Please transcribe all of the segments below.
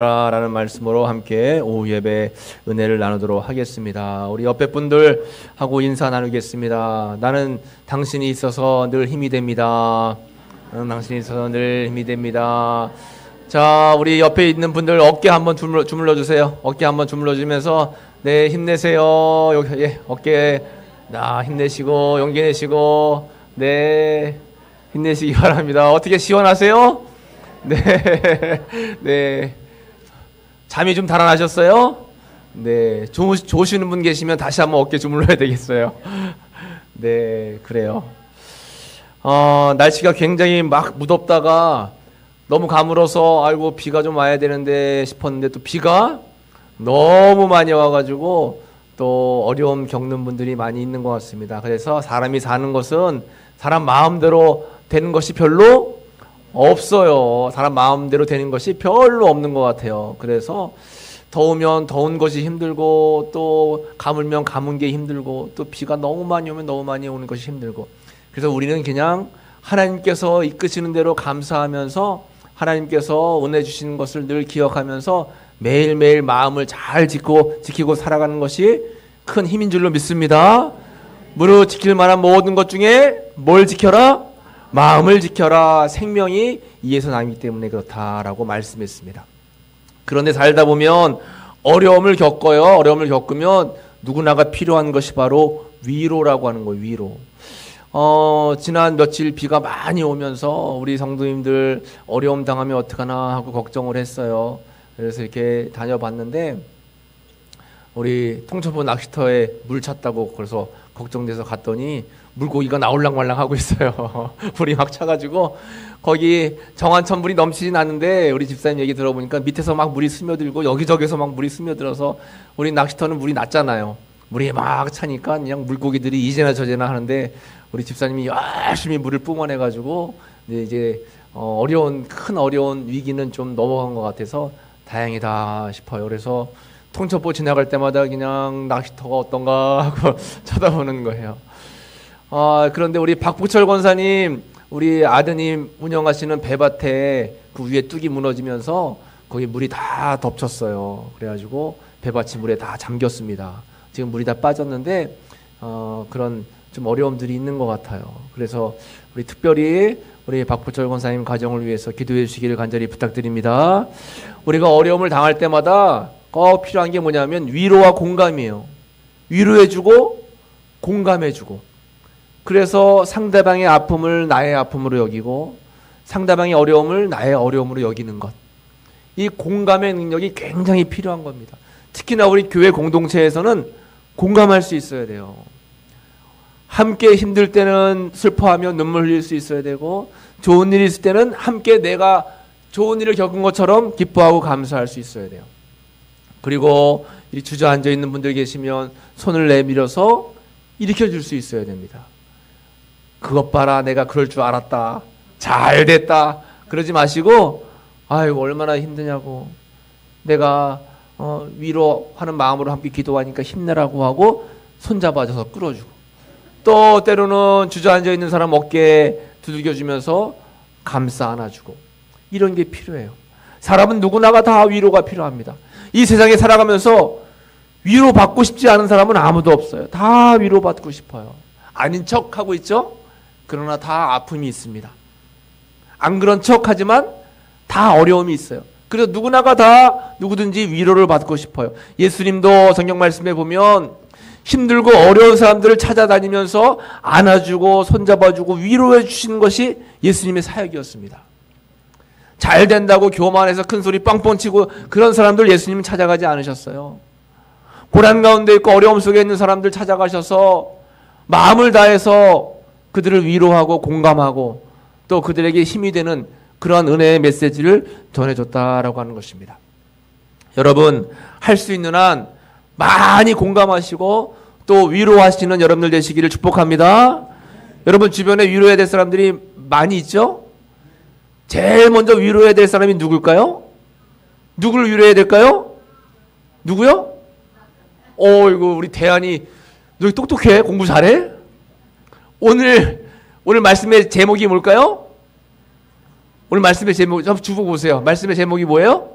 라는 말씀으로 함께 오후 예배 은혜를 나누도록 하겠습니다. 우리 옆에 분들하고 인사 나누겠습니다. 나는 당신이 있어서 늘 힘이 됩니다. 나는 당신이 있어서 늘 힘이 됩니다. 자, 우리 옆에 있는 분들 어깨 한번 주물러 주세요. 어깨 한번 주물러 주면서 네, 힘내세요. 여기, 예, 어깨 힘내시고 용기 내시고 네, 힘내시기 바랍니다. 어떻게 시원하세요? 네. 네. 잠이 좀 달아나셨어요? 네, 좋으시는 분 계시면 다시 한번 어깨 주물러야 되겠어요. 네, 그래요. 날씨가 굉장히 막 무덥다가 너무 가물어서 아이고 비가 좀 와야 되는데 싶었는데 또 비가 너무 많이 와가지고 또 어려움 겪는 분들이 많이 있는 것 같습니다. 그래서 사람이 사는 것은 사람 마음대로 되는 것이 별로 없어요. 사람 마음대로 되는 것이 별로 없는 것 같아요. 그래서 더우면 더운 것이 힘들고 또 가물면 가문 게 힘들고 또 비가 너무 많이 오면 너무 많이 오는 것이 힘들고 그래서 우리는 그냥 하나님께서 이끄시는 대로 감사하면서 하나님께서 은혜 주시는 것을 늘 기억하면서 매일매일 마음을 잘 지키고 살아가는 것이 큰 힘인 줄로 믿습니다. 무릇 지킬 만한 모든 것 중에 뭘 지켜라? 마음을 지켜라. 생명이 이에서 나기 때문에 그렇다라고 말씀했습니다. 그런데 살다 보면 어려움을 겪어요. 어려움을 겪으면 누구나가 필요한 것이 바로 위로라고 하는 거예요. 위로. 지난 며칠 비가 많이 오면서 우리 성도님들 어려움 당하면 어떡하나 하고 걱정을 했어요. 그래서 이렇게 다녀봤는데 우리 통초보 낚시터에 물 찼다고 그래서 걱정돼서 갔더니 물고기가 나올랑 말랑 하고 있어요. 물이 막 차가지고 거기 정한천 물이 넘치진 않는데 우리 집사님 얘기 들어보니까 밑에서 막 물이 스며들고 여기저기서 막 물이 스며들어서 우리 낚시터는 물이 낮잖아요. 물이 막 차니까 그냥 물고기들이 이제나 저제나 하는데 우리 집사님이 열심히 물을 뿜어내가지고 이제 큰 어려운 위기는 좀 넘어간 것 같아서 다행이다 싶어요. 그래서 통첩보 지나갈 때마다 그냥 낚시터가 어떤가 하고 쳐다보는 거예요. 그런데 우리 박복철 권사님, 우리 아드님 운영하시는 배밭에 그 위에 뚝이 무너지면서 거기 물이 다 덮쳤어요. 그래가지고 배밭이 물에 다 잠겼습니다. 지금 물이 다 빠졌는데 그런 좀 어려움들이 있는 것 같아요. 그래서 우리 특별히 우리 박복철 권사님 가정을 위해서 기도해 주시기를 간절히 부탁드립니다. 우리가 어려움을 당할 때마다 꼭 필요한 게 뭐냐면 위로와 공감이에요. 위로해주고 공감해주고 그래서 상대방의 아픔을 나의 아픔으로 여기고 상대방의 어려움을 나의 어려움으로 여기는 것. 이 공감의 능력이 굉장히 필요한 겁니다. 특히나 우리 교회 공동체에서는 공감할 수 있어야 돼요. 함께 힘들 때는 슬퍼하며 눈물 흘릴 수 있어야 되고 좋은 일이 있을 때는 함께 내가 좋은 일을 겪은 것처럼 기뻐하고 감사할 수 있어야 돼요. 그리고 이 주저앉아 있는 분들 계시면 손을 내밀어서 일으켜 줄 수 있어야 됩니다. 그것 봐라 내가 그럴 줄 알았다. 잘 됐다. 그러지 마시고 아이고 얼마나 힘드냐고 내가 위로하는 마음으로 함께 기도하니까 힘내라고 하고 손잡아줘서 끌어주고 또 때로는 주저앉아 있는 사람 어깨에 두들겨주면서 감싸 안아주고 이런 게 필요해요. 사람은 누구나가 다 위로가 필요합니다. 이 세상에 살아가면서 위로받고 싶지 않은 사람은 아무도 없어요. 다 위로받고 싶어요. 아닌 척하고 있죠? 그러나 다 아픔이 있습니다. 안 그런 척하지만 다 어려움이 있어요. 그래서 누구나가 다 누구든지 위로를 받고 싶어요. 예수님도 성경 말씀에 보면 힘들고 어려운 사람들을 찾아다니면서 안아주고 손잡아주고 위로해 주시는 것이 예수님의 사역이었습니다. 잘 된다고 교만해서 큰 소리 뻥뻥 치고 그런 사람들 예수님은 찾아가지 않으셨어요. 고난 가운데 있고 어려움 속에 있는 사람들 찾아가셔서 마음을 다해서 그들을 위로하고 공감하고 또 그들에게 힘이 되는 그러한 은혜의 메시지를 전해줬다라고 하는 것입니다. 여러분 할 수 있는 한 많이 공감하시고 또 위로하시는 여러분들 되시기를 축복합니다. 여러분 주변에 위로해야 될 사람들이 많이 있죠? 제일 먼저 위로해야 될 사람이 누굴까요? 누구를 위로해야 될까요? 누구요? 이거 우리 대안이 너 똑똑해? 공부 잘해? 오늘 말씀의 제목이 뭘까요? 오늘 말씀의 제목 한번 주보 보세요. 말씀의 제목이 뭐예요?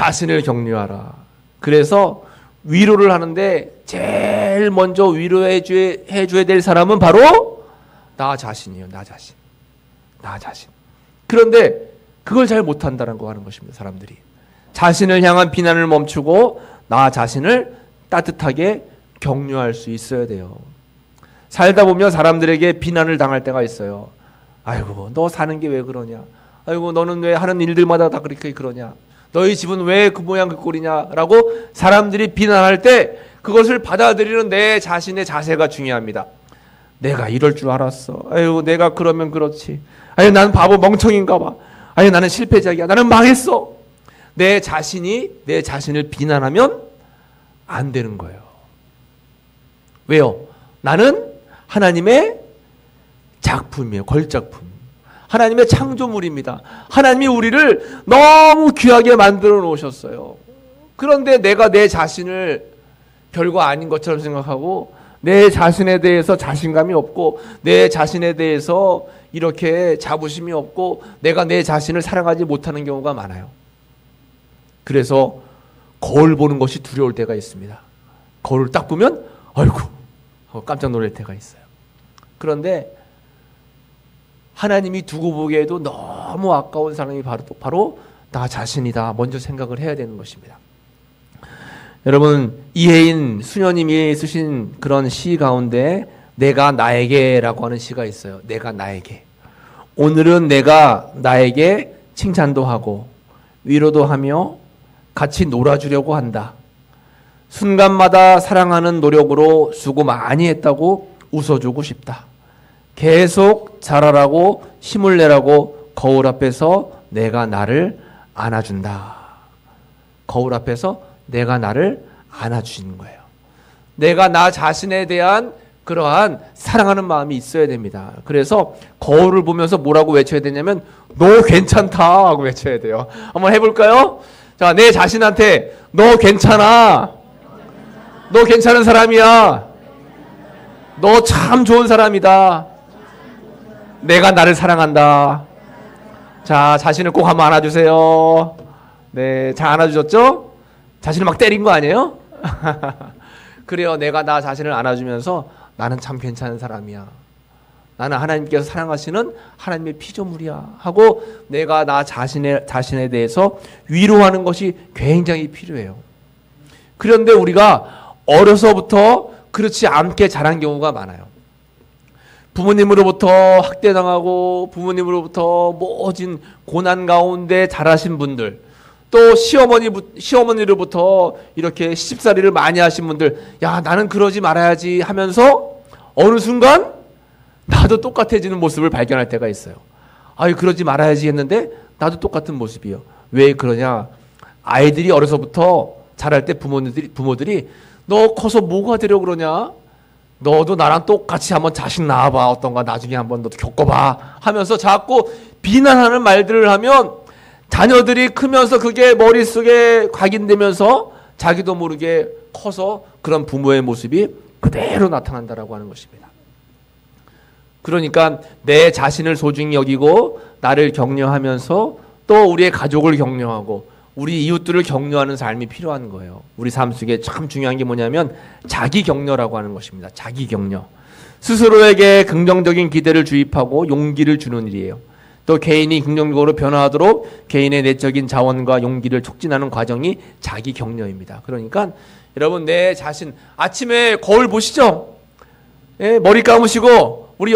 자신을 격려하라. 그래서 위로를 하는데 제일 먼저 위로해 줘야 될 사람은 바로 나 자신이에요. 나 자신. 나 자신. 그런데 그걸 잘 못한다는 거 하는 것입니다. 사람들이. 자신을 향한 비난을 멈추고 나 자신을 따뜻하게 격려할 수 있어야 돼요. 살다 보면 사람들에게 비난을 당할 때가 있어요. 아이고, 너 사는 게 왜 그러냐? 아이고, 너는 왜 하는 일들마다 다 그렇게 그러냐? 너희 집은 왜 그 모양 그 꼴이냐? 라고 사람들이 비난할 때 그것을 받아들이는 내 자신의 자세가 중요합니다. 내가 이럴 줄 알았어. 아이고, 내가 그러면 그렇지. 아이고, 나는 바보 멍청인가 봐. 아이고, 나는 실패자기야. 나는 망했어. 내 자신이 내 자신을 비난하면 안 되는 거예요. 왜요? 나는 하나님의 작품이에요. 걸작품. 하나님의 창조물입니다. 하나님이 우리를 너무 귀하게 만들어 놓으셨어요. 그런데 내가 내 자신을 별거 아닌 것처럼 생각하고 내 자신에 대해서 자신감이 없고 내 자신에 대해서 이렇게 자부심이 없고 내가 내 자신을 사랑하지 못하는 경우가 많아요. 그래서 거울 보는 것이 두려울 때가 있습니다. 거울을 딱 보면 아이고 깜짝 놀랄 때가 있어요. 그런데 하나님이 두고 보기에도 너무 아까운 사람이 바로 나 자신이다. 먼저 생각을 해야 되는 것입니다. 여러분, 이혜인 수녀님이 쓰신 그런 시 가운데 내가 나에게라고 하는 시가 있어요. 내가 나에게. 오늘은 내가 나에게 칭찬도 하고 위로도 하며 같이 놀아주려고 한다. 순간마다 사랑하는 노력으로 수고 많이 했다고 웃어주고 싶다. 계속 잘하라고 힘을 내라고 거울 앞에서 내가 나를 안아준다. 거울 앞에서 내가 나를 안아주시는 거예요. 내가 나 자신에 대한 그러한 사랑하는 마음이 있어야 됩니다. 그래서 거울을 보면서 뭐라고 외쳐야 되냐면 너 괜찮다 하고 외쳐야 돼요. 한번 해볼까요? 자, 내 자신한테 너 괜찮아. 너 괜찮은 사람이야. 너 참 좋은 사람이다. 내가 나를 사랑한다. 자, 자신을 꼭 한번 안아주세요. 네, 잘 안아주셨죠? 자신을 막 때린 거 아니에요? 그래요. 내가 나 자신을 안아주면서 나는 참 괜찮은 사람이야. 나는 하나님께서 사랑하시는 하나님의 피조물이야. 하고 내가 나 자신에 대해서 위로하는 것이 굉장히 필요해요. 그런데 우리가 어려서부터 그렇지 않게 자란 경우가 많아요. 부모님으로부터 학대당하고 부모님으로부터 모진 고난 가운데 자라신 분들, 또 시어머니로부터 이렇게 시집살이를 많이 하신 분들, 야, 나는 그러지 말아야지 하면서 어느 순간 나도 똑같아지는 모습을 발견할 때가 있어요. 아유, 그러지 말아야지 했는데 나도 똑같은 모습이요. 왜 그러냐? 아이들이 어려서부터 자랄 때 부모들이 너 커서 뭐가 되려고 그러냐? 너도 나랑 똑같이 한번 자식 낳아봐. 어떤가 나중에 한번 너도 겪어봐. 하면서 자꾸 비난하는 말들을 하면 자녀들이 크면서 그게 머릿속에 각인되면서 자기도 모르게 커서 그런 부모의 모습이 그대로 나타난다라고 하는 것입니다. 그러니까 내 자신을 소중히 여기고 나를 격려하면서 또 우리의 가족을 격려하고 우리 이웃들을 격려하는 삶이 필요한 거예요. 우리 삶 속에 참 중요한 게 뭐냐면 자기 격려라고 하는 것입니다. 자기 격려. 스스로에게 긍정적인 기대를 주입하고 용기를 주는 일이에요. 또 개인이 긍정적으로 변화하도록 개인의 내적인 자원과 용기를 촉진하는 과정이 자기 격려입니다. 그러니까 여러분 내 자신 아침에 거울 보시죠. 예, 머리 감으시고 우리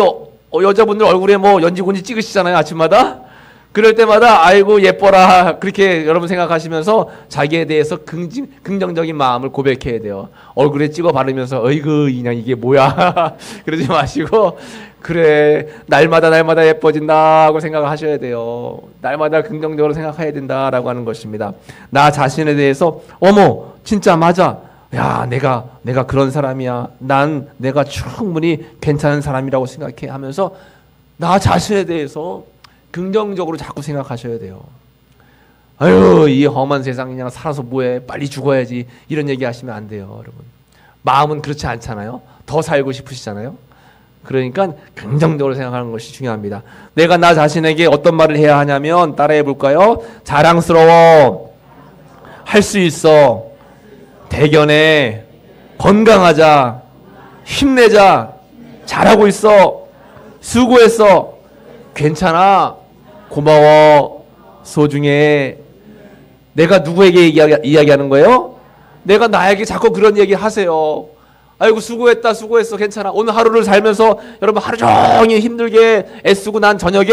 여자분들 얼굴에 뭐 연지곤지 찍으시잖아요. 아침마다. 그럴 때마다 아이고 예뻐라 그렇게 여러분 생각하시면서 자기에 대해서 긍정적인 마음을 고백해야 돼요. 얼굴에 찍어 바르면서 어이구 그냥 이게 뭐야 그러지 마시고 그래 날마다 예뻐진다고 생각하셔야 돼요. 날마다 긍정적으로 생각해야 된다라고 하는 것입니다. 나 자신에 대해서 어머 진짜 맞아. 야 내가 그런 사람이야. 난 내가 충분히 괜찮은 사람이라고 생각해 하면서 나 자신에 대해서 긍정적으로 자꾸 생각하셔야 돼요. 아유 이 험한 세상 그냥 살아서 뭐해 빨리 죽어야지 이런 얘기 하시면 안 돼요. 여러분 마음은 그렇지 않잖아요. 더 살고 싶으시잖아요. 그러니까 긍정적으로 생각하는 것이 중요합니다. 내가 나 자신에게 어떤 말을 해야 하냐면 따라해 볼까요? 자랑스러워, 할 수 있어. 대견해. 건강하자. 힘내자. 잘하고 있어. 수고했어. 괜찮아. 고마워. 소중해. 내가 누구에게 이야기하는 거예요? 내가 나에게 자꾸 그런 얘기 하세요. 아이고 수고했다. 수고했어. 괜찮아. 오늘 하루를 살면서 여러분 하루 종일 힘들게 애쓰고 난 저녁에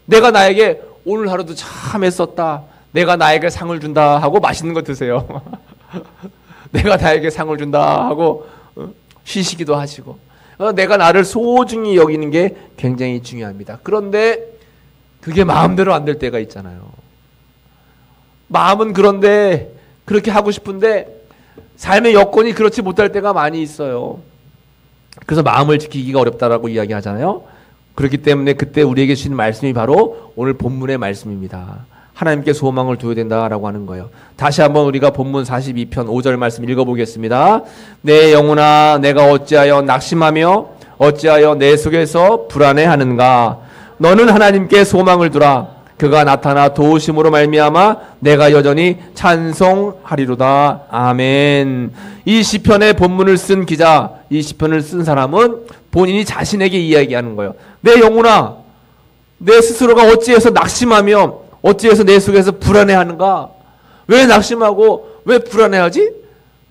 내가 나에게 오늘 하루도 참 애썼다. 내가 나에게 상을 준다 하고 맛있는 거 드세요. 내가 나에게 상을 준다 하고 쉬시기도 하시고 내가 나를 소중히 여기는 게 굉장히 중요합니다. 그런데 그게 마음대로 안 될 때가 있잖아요. 마음은 그런데 그렇게 하고 싶은데 삶의 여건이 그렇지 못할 때가 많이 있어요. 그래서 마음을 지키기가 어렵다라고 이야기하잖아요. 그렇기 때문에 그때 우리에게 주신 말씀이 바로 오늘 본문의 말씀입니다. 하나님께 소망을 두어야 된다라고 하는 거예요. 다시 한번 우리가 본문 42편 5절 말씀 읽어보겠습니다. 내 영혼아 내가 어찌하여 낙심하며 어찌하여 내 속에서 불안해하는가. 너는 하나님께 소망을 두라. 그가 나타나 도우심으로 말미암아 내가 여전히 찬송하리로다. 아멘. 이 시편의 본문을 쓴 기자, 이 시편을 쓴 사람은 본인이 자신에게 이야기하는 거예요. 내 영혼아, 내 스스로가 어찌해서 낙심하며 어찌해서 내 속에서 불안해하는가? 왜 낙심하고 왜 불안해하지?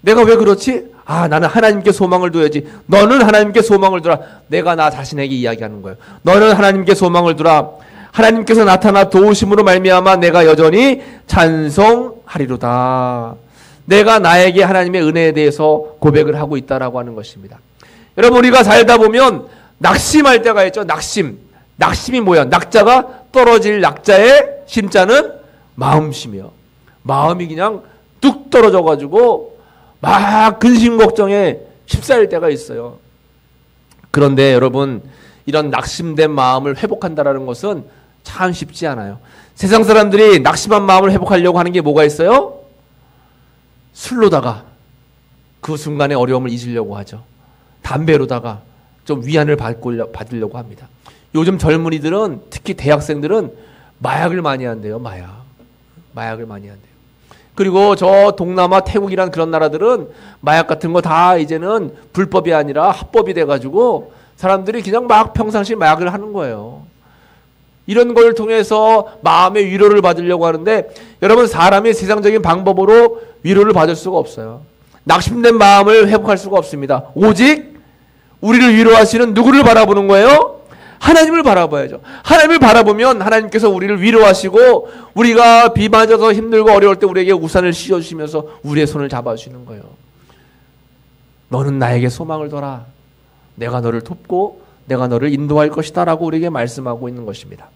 내가 왜 그렇지? 나는 하나님께 소망을 둬야지. 너는 하나님께 소망을 두라. 내가 나 자신에게 이야기하는 거예요. 너는 하나님께 소망을 두라. 하나님께서 나타나 도우심으로 말미암아 내가 여전히 찬송하리로다. 내가 나에게 하나님의 은혜에 대해서 고백을 하고 있다라고 하는 것입니다. 여러분 우리가 살다 보면 낙심할 때가 있죠. 낙심이 뭐야? 낙자가 떨어질 낙자의 심자는 마음심이요. 마음이 그냥 뚝 떨어져가지고 막 근심 걱정에 휩싸일 때가 있어요. 그런데 여러분 이런 낙심된 마음을 회복한다라는 것은 참 쉽지 않아요. 세상 사람들이 낙심한 마음을 회복하려고 하는 게 뭐가 있어요? 술로다가 그 순간의 어려움을 잊으려고 하죠. 담배로다가 좀 위안을 받으려고 합니다. 요즘 젊은이들은 특히 대학생들은 마약을 많이 한대요. 마약을 많이 한대요. 그리고 저 동남아 태국이란 그런 나라들은 마약 같은 거 다 이제는 불법이 아니라 합법이 돼가지고 사람들이 그냥 막 평상시 마약을 하는 거예요. 이런 걸 통해서 마음의 위로를 받으려고 하는데 여러분 사람이 세상적인 방법으로 위로를 받을 수가 없어요. 낙심된 마음을 회복할 수가 없습니다. 오직 우리를 위로하시는 누구를 바라보는 거예요? 하나님을 바라봐야죠. 하나님을 바라보면 하나님께서 우리를 위로하시고 우리가 비 맞아서 힘들고 어려울 때 우리에게 우산을 씌워주시면서 우리의 손을 잡아주시는 거예요. 너는 나에게 소망을 둬라. 내가 너를 돕고 내가 너를 인도할 것이다 라고 우리에게 말씀하고 있는 것입니다.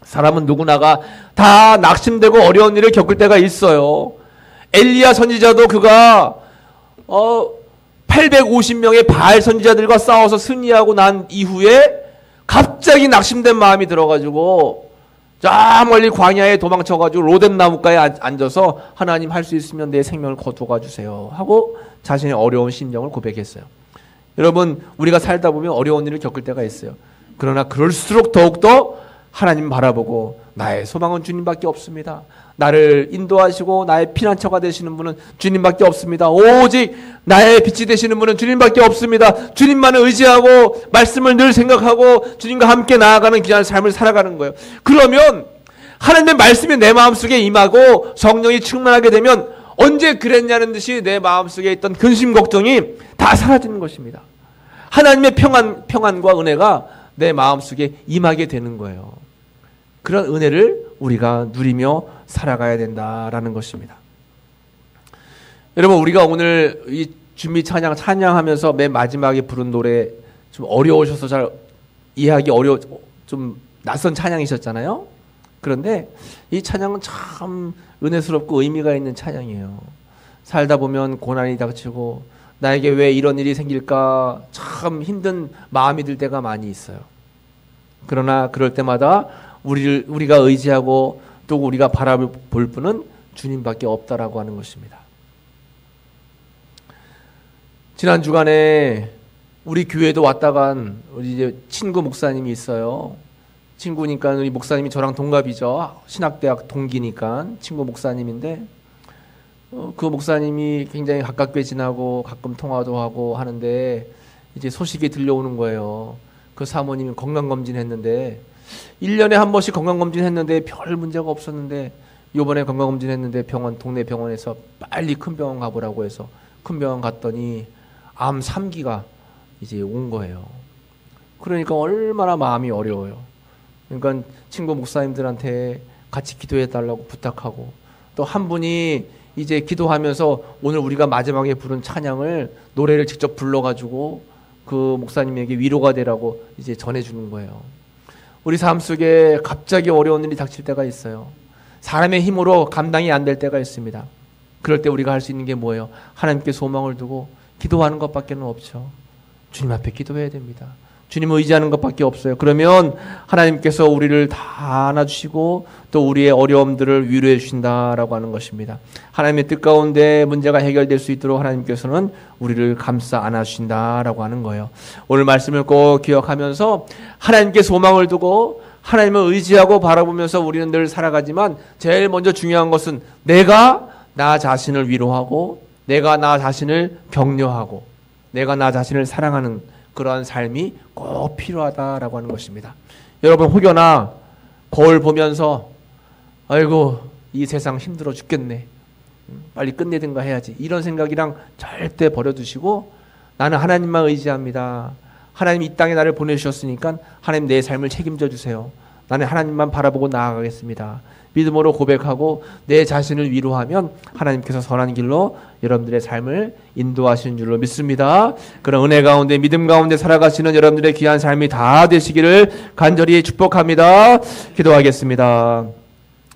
사람은 누구나가 다 낙심되고 어려운 일을 겪을 때가 있어요. 엘리야 선지자도 그가 850명의 바알 선지자들과 싸워서 승리하고 난 이후에 갑자기 낙심된 마음이 들어가지고 저 멀리 광야에 도망쳐가지고 로뎀 나무가에 앉아서 하나님 할 수 있으면 내 생명을 거두어 주세요 하고 자신의 어려운 심정을 고백했어요. 여러분 우리가 살다 보면 어려운 일을 겪을 때가 있어요. 그러나 그럴수록 더욱더 하나님 바라보고 나의 소망은 주님밖에 없습니다. 나를 인도하시고 나의 피난처가 되시는 분은 주님밖에 없습니다. 오직 나의 빛이 되시는 분은 주님밖에 없습니다. 주님만을 의지하고 말씀을 늘 생각하고 주님과 함께 나아가는 귀한 삶을 살아가는 거예요. 그러면 하나님의 말씀이 내 마음속에 임하고 성령이 충만하게 되면 언제 그랬냐는 듯이 내 마음속에 있던 근심 걱정이 다 사라지는 것입니다. 하나님의 평안과 은혜가 내 마음속에 임하게 되는 거예요. 그런 은혜를 우리가 누리며 살아가야 된다라는 것입니다. 여러분 우리가 오늘 이 준비 찬양하면서 맨 마지막에 부른 노래 좀 어려우셔서 잘 이해하기 좀 낯선 찬양이셨잖아요. 그런데 이 찬양은 참 은혜스럽고 의미가 있는 찬양이에요. 살다 보면 고난이 닥치고 나에게 왜 이런 일이 생길까 참 힘든 마음이 들 때가 많이 있어요. 그러나 그럴 때마다 우리가 의지하고 또 우리가 바라볼 분은 주님밖에 없다라고 하는 것입니다. 지난 주간에 우리 교회도 왔다 간 우리 이제 친구 목사님이 있어요. 친구니까 우리 목사님이 저랑 동갑이죠. 신학대학 동기니까 친구 목사님인데 그 목사님이 굉장히 가깝게 지나고 가끔 통화도 하고 하는데 이제 소식이 들려오는 거예요. 그 사모님이 건강검진 했는데 1년에 한 번씩 건강검진 했는데 별 문제가 없었는데 요번에 건강검진 했는데 동네 병원에서 빨리 큰 병원 가보라고 해서 큰 병원 갔더니 암 3기가 이제 온 거예요. 그러니까 얼마나 마음이 어려워요. 그러니까 친구 목사님들한테 같이 기도해 달라고 부탁하고 또 한 분이 이제 기도하면서 오늘 우리가 마지막에 부른 찬양을 노래를 직접 불러가지고 그 목사님에게 위로가 되라고 이제 전해주는 거예요. 우리 삶 속에 갑자기 어려운 일이 닥칠 때가 있어요. 사람의 힘으로 감당이 안 될 때가 있습니다. 그럴 때 우리가 할 수 있는 게 뭐예요? 하나님께 소망을 두고 기도하는 것밖에 없죠. 주님 앞에 기도해야 됩니다. 주님을 의지하는 것밖에 없어요. 그러면 하나님께서 우리를 다 안아주시고 또 우리의 어려움들을 위로해 주신다라고 하는 것입니다. 하나님의 뜻 가운데 문제가 해결될 수 있도록 하나님께서는 우리를 감싸 안아주신다라고 하는 거예요. 오늘 말씀을 꼭 기억하면서 하나님께 소망을 두고 하나님을 의지하고 바라보면서 우리는 늘 살아가지만 제일 먼저 중요한 것은 내가 나 자신을 위로하고 내가 나 자신을 격려하고 내가 나 자신을 사랑하는 그러한 삶이 꼭 필요하다라고 하는 것입니다. 여러분 혹여나 거울 보면서 아이고 이 세상 힘들어 죽겠네, 빨리 끝내든가 해야지, 이런 생각이랑 절대 버려두시고 나는 하나님만 의지합니다. 하나님 이 땅에 나를 보내주셨으니까 하나님 내 삶을 책임져 주세요. 나는 하나님만 바라보고 나아가겠습니다. 믿음으로 고백하고 내 자신을 위로하면 하나님께서 선한 길로 여러분들의 삶을 인도하시는 줄로 믿습니다. 그런 은혜 가운데 믿음 가운데 살아가시는 여러분들의 귀한 삶이 다 되시기를 간절히 축복합니다. 기도하겠습니다.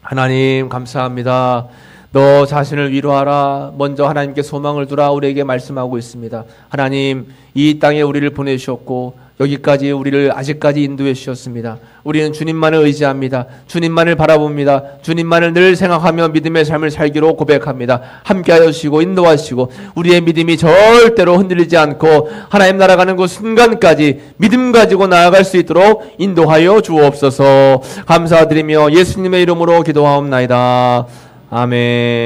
하나님 감사합니다. 너 자신을 위로하라. 먼저 하나님께 소망을 두라. 우리에게 말씀하고 있습니다. 하나님 이 땅에 우리를 보내주셨고 여기까지 우리를 아직까지 인도해 주셨습니다. 우리는 주님만을 의지합니다. 주님만을 바라봅니다. 주님만을 늘 생각하며 믿음의 삶을 살기로 고백합니다. 함께하여 주시고 인도하시고 우리의 믿음이 절대로 흔들리지 않고 하나님 나라 가는 그 순간까지 믿음 가지고 나아갈 수 있도록 인도하여 주옵소서. 감사드리며 예수님의 이름으로 기도하옵나이다. 아멘.